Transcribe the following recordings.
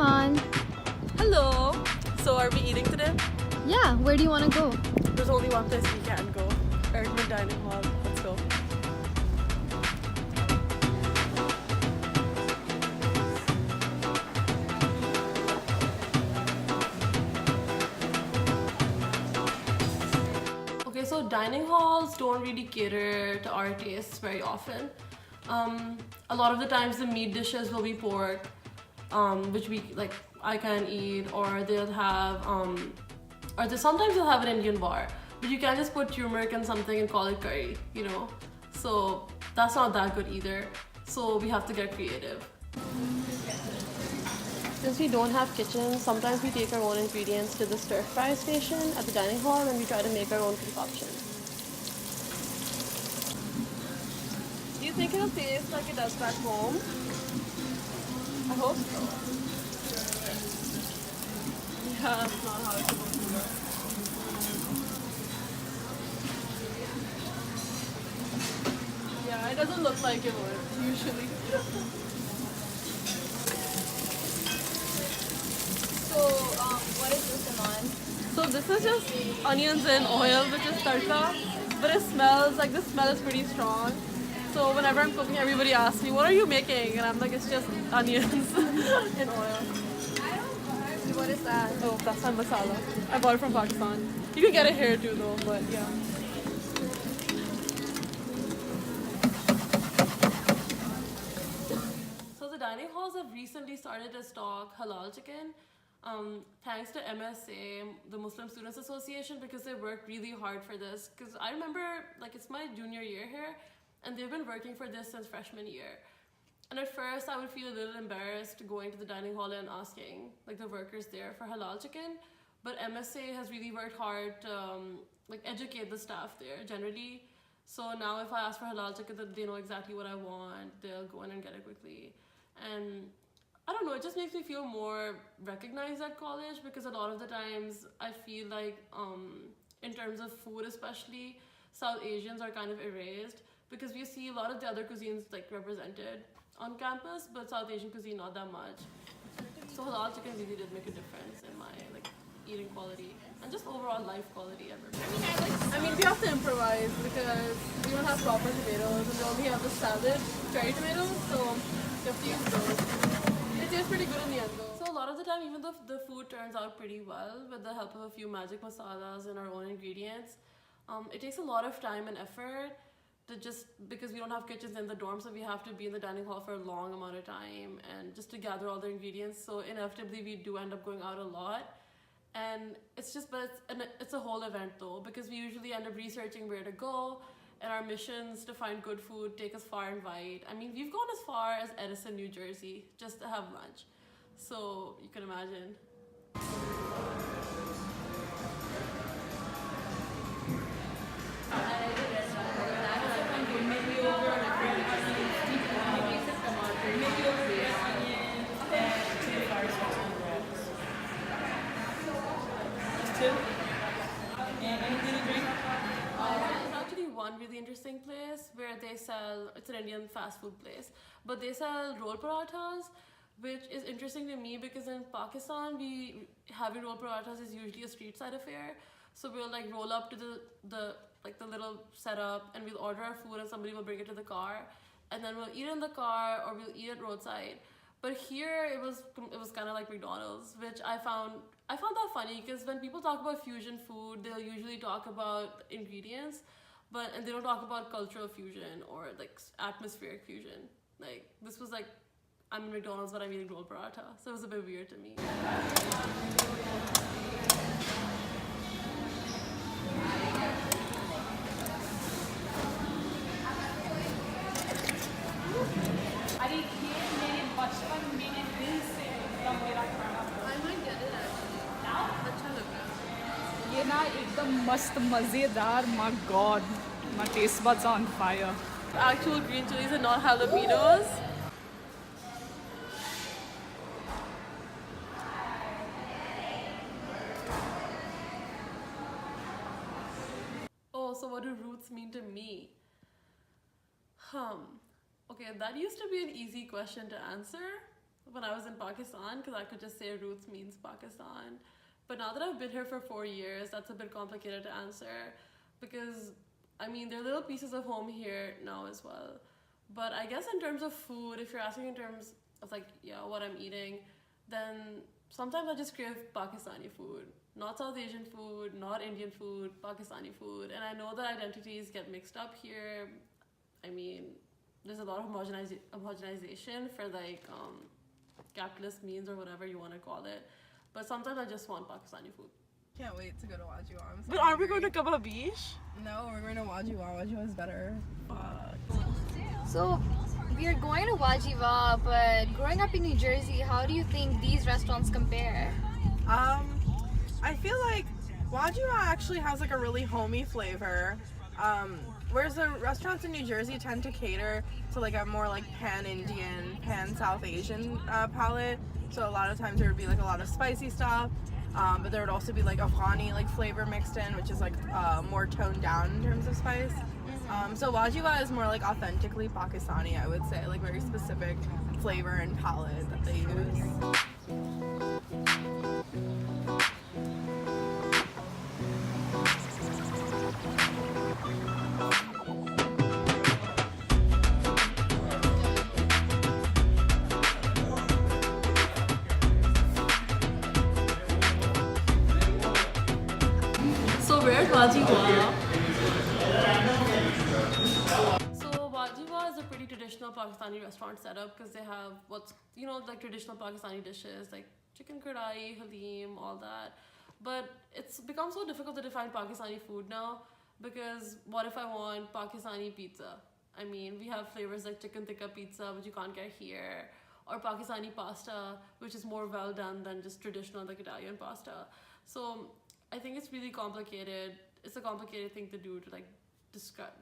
Come on. Hello! So are we eating today? Yeah, where do you want to go? There's only one place we can go. Erdman Dining Hall. Let's go. Okay, so dining halls don't really cater to our tastes very often. A lot of the times the meat dishes will be pork, which we like I can't eat, or they'll have sometimes they'll have an Indian bar, but you can't just put turmeric in something and call it curry, you know. So that's not that good either. So we have to get creative. Since we don't have kitchens, sometimes we take our own ingredients to the stir fry station at the dining hall and we try to make our own concoction. Do you think it'll taste like it does back home? I hope so. Yeah, that's not how it's supposed to work. Yeah, it doesn't look like it would, usually. So, what is this, Iman? So this is just onions and oil, which is tadka, but it smells like the smell is pretty strong. So whenever I'm cooking, everybody asks me, "What are you making?" And I'm like, "It's just onions and oil." What is that? Oh, that's not masala. I bought it from Pakistan. You can get it here too, though. But yeah. So the dining halls have recently started to stock halal chicken. Thanks to MSA, the Muslim Students Association, because they worked really hard for this. Because I remember, like, it's my junior year here, and they've been working for this since freshman year. And at first, I would feel a little embarrassed going to the dining hall and asking, like, the workers there for halal chicken. But MSA has really worked hard to, like, educate the staff there generally. So now if I ask for halal chicken, they know exactly what I want. They'll go in and get it quickly. And I don't know, it just makes me feel more recognized at college, because a lot of the times I feel like in terms of food especially, South Asians are kind of erased, because we see a lot of the other cuisines like represented on campus, but South Asian cuisine not that much. So halal chicken really did make a difference in my like eating quality and just overall life quality ever. I mean we have to improvise because we don't have proper tomatoes and we only have the salad cherry tomatoes, so you have to use those. It tastes pretty good in the end though. So a lot of the time, even though the food turns out pretty well with the help of a few magic masalas and our own ingredients, it takes a lot of time and effort to just, because we don't have kitchens in the dorms, so we have to be in the dining hall for a long amount of time and just to gather all the ingredients. So inevitably we do end up going out a lot. And it's just, but it's a whole event though, because we usually end up researching where to go, and our missions to find good food take us far and wide. I mean, we've gone as far as Edison, New Jersey, just to have lunch. So you can imagine. One really interesting place where they sell, it's an Indian fast food place, but they sell roll parathas, which is interesting to me because in Pakistan having roll parathas is usually a street side affair. So we'll like roll up to the little setup and we'll order our food and somebody will bring it to the car, and then we'll eat it in the car or we'll eat it roadside. But here it was kind of like McDonald's, which I found that funny, because when people talk about fusion food, they'll usually talk about ingredients, and they don't talk about cultural fusion or like atmospheric fusion. Like this was like, I'm in McDonald's but I'm eating roll paratha, so it was a bit weird to me. ये ना एकदम मस्त मज़ेदार. My God, my taste buds are on fire. Actual green chilies and not jalapenos. Oh, so what do roots mean to me? Okay, that used to be an easy question to answer, when I was in Pakistan because I could just say roots means Pakistan. But now that I've been here for 4 years, that's a bit complicated to answer because I mean there are little pieces of home here now as well. But I guess in terms of food, if you're asking in terms of like what I'm eating, then sometimes I just crave Pakistani food. Not South Asian food, not Indian food, Pakistani food. And I know that identities get mixed up here. I mean, there's a lot of homogenization for like capitalist means or whatever you want to call it. But sometimes I just want Pakistani food. Can't wait to go to Wajua. I'm so But aren't we going hungry. to Kabba Beach? No, we're going to Wajua. Wajua is better. So we are going to Wajiva, but growing up in New Jersey, how do you think these restaurants compare? I feel like Wajua actually has like a really homey flavor. Whereas the restaurants in New Jersey tend to cater to like a more like pan-Indian, pan-South Asian palate. So a lot of times there would be like a lot of spicy stuff, but there would also be like Afghani like flavor mixed in, which is like more toned down in terms of spice. So Wajua is more like authentically Pakistani, I would say, like very specific flavor and palette that they use. So where's Wajiwa? So Wajiwa is a pretty traditional Pakistani restaurant setup because they have what's like traditional Pakistani dishes like chicken kadai, halim, all that. But it's become so difficult to define Pakistani food now because what if I want Pakistani pizza? I mean, we have flavors like chicken tikka pizza, which you can't get here, or Pakistani pasta, which is more well done than just traditional like Italian pasta. So I think it's really complicated. It's a complicated thing to do to like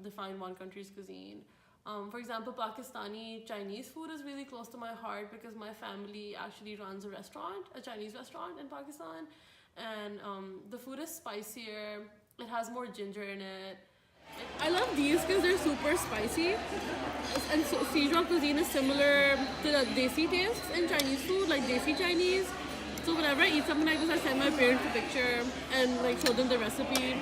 define one country's cuisine. For example, Pakistani Chinese food is really close to my heart because my family actually runs a Chinese restaurant in Pakistan, and the food is spicier. It has more ginger in it. I love these because they're super spicy, and so Sichuan cuisine is similar to the desi tastes in Chinese food, like desi Chinese. So whenever I eat something like this, I send my parents a picture and like show them the recipe.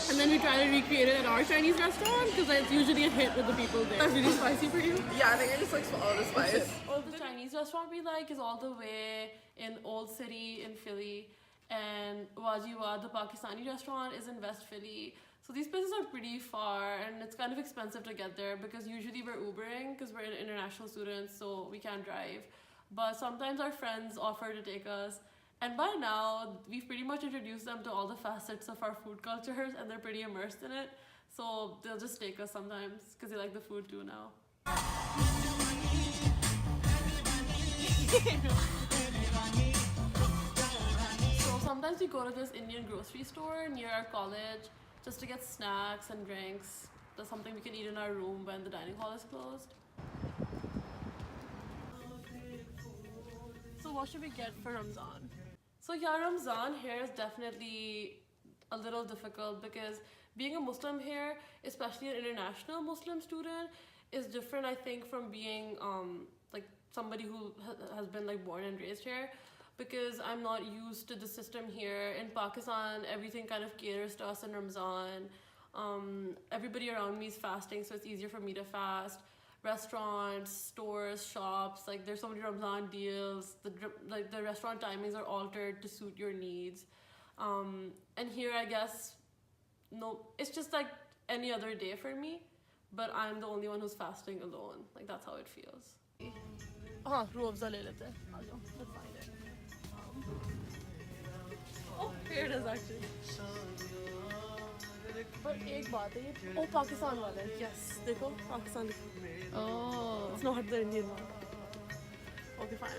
And then we try to recreate it at our Chinese restaurant because it's usually a hit with the people there. That's really spicy for you? Yeah, I think I just like swallow the spice. The Chinese restaurant we like is all the way in Old City in Philly. And Wajiwa, the Pakistani restaurant, is in West Philly. So these places are pretty far and it's kind of expensive to get there because usually we're Ubering because we're international students, so we can't drive. But sometimes our friends offer to take us, and by now we've pretty much introduced them to all the facets of our food cultures and they're pretty immersed in it, so they'll just take us sometimes because they like the food too now. So sometimes we go to this Indian grocery store near our college just to get snacks and drinks. That's something we can eat in our room when the dining hall is closed. So what should we get for Ramzan? So yeah, Ramzan here is definitely a little difficult because being a Muslim here, especially an international Muslim student, is different I think from being like somebody who has been like born and raised here, because I'm not used to the system here. In Pakistan, everything kind of caters to us in Ramzan. Everybody around me is fasting, so it's easier for me to fast. Restaurants, stores, shops, like there's so many Ramzan deals. The restaurant timings are altered to suit your needs. And here I guess, no, it's just like any other day for me, but I'm the only one who's fasting alone. Like that's how it feels. Roabza le lete hain. Let's find it. Oh, here it is actually. But एक बात है ये, oh Pakistan वाला है, yes, देखो पाकिस्तान लिखा. Oh. It's not the Indian one. Okay, fine.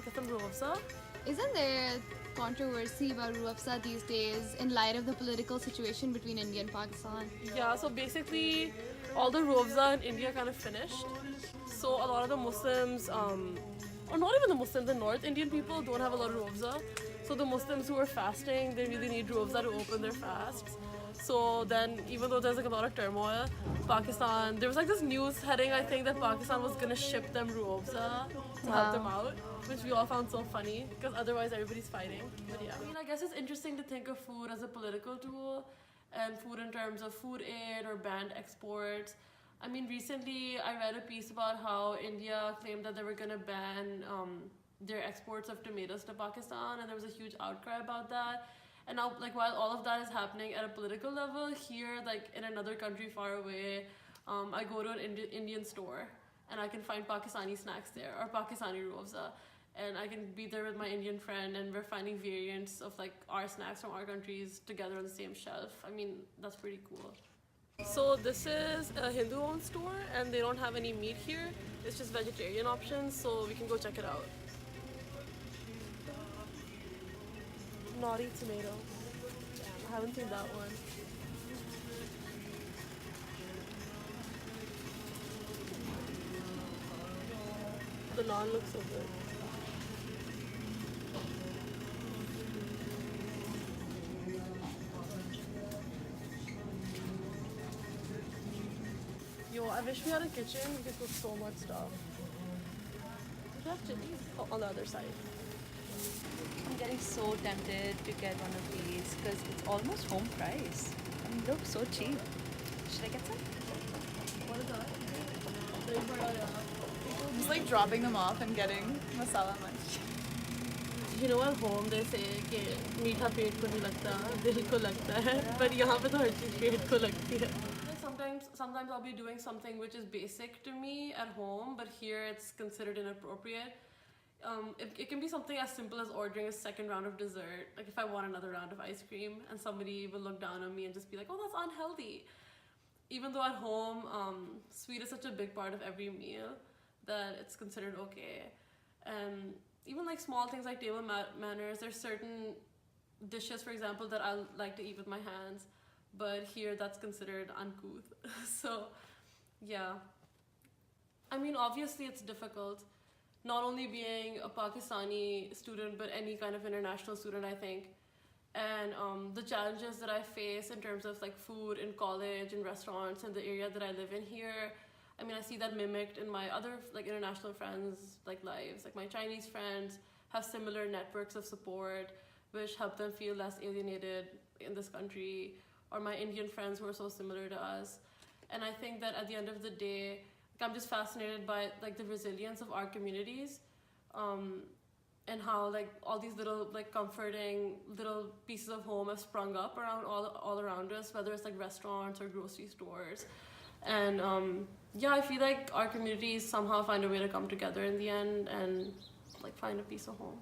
Get some roabza. Isn't there controversy about Ruafza these days in light of the political situation between India and Pakistan? Yeah, so basically all the roabza in India kind of finished. So a lot of the Muslims, or not even the Muslims, the North Indian people don't have a lot of roabza. So the Muslims who are fasting, they really need roabza to open their fasts. So then, even though there's like a lot of turmoil, Pakistan, there was like this news heading, I think, that Pakistan was gonna ship them ruobza to help them out, which we all found so funny because otherwise everybody's fighting. But yeah, I mean, I guess it's interesting to think of food as a political tool and food in terms of food aid or banned exports. I mean, recently I read a piece about how India claimed that they were gonna ban their exports of tomatoes to Pakistan, and there was a huge outcry about that. And now, like, while all of that is happening at a political level, here, like in another country far away, I go to an Indian store and I can find Pakistani snacks there or Pakistani ruafza, and I can be there with my Indian friend and we're finding variants of like our snacks from our countries together on the same shelf. I mean, that's pretty cool. So this is a Hindu-owned store and they don't have any meat here. It's just vegetarian options, so we can go check it out. Naughty tomato. Damn, I haven't seen that one. The naan looks so good. Yo, I wish we had a kitchen. We could cook so much stuff. We have chilies. Oh, on the other side. I'm getting so tempted to get one of these because it's almost home price. And look, so cheap. Should I get some? What is that? Just like dropping them off and getting masala munch. You know, at home they say कि मीठा पेट को नहीं लगता, दिल को लगता है, but यहाँ पे तो हर चीज़ पेट को लगती है. Sometimes I'll be doing something which is basic to me at home, but here it's considered inappropriate. It can be something as simple as ordering a second round of dessert. Like if I want another round of ice cream and somebody will look down on me and just be like, oh, that's unhealthy. Even though at home, sweet is such a big part of every meal that it's considered okay. And even like small things like table manners, there's certain dishes, for example, that I like to eat with my hands, but here that's considered uncouth. So yeah, I mean, obviously it's difficult, not only being a Pakistani student, but any kind of international student, I think. And the challenges that I face in terms of like food in college and restaurants and the area that I live in here, I mean, I see that mimicked in my other like international friends' like lives. Like my Chinese friends have similar networks of support, which help them feel less alienated in this country, or my Indian friends who are so similar to us. And I think that at the end of the day, like, I'm just fascinated by like the resilience of our communities, and how like all these little like comforting little pieces of home have sprung up around all around us, whether it's like restaurants or grocery stores. And yeah, I feel like our communities somehow find a way to come together in the end and like find a piece of home.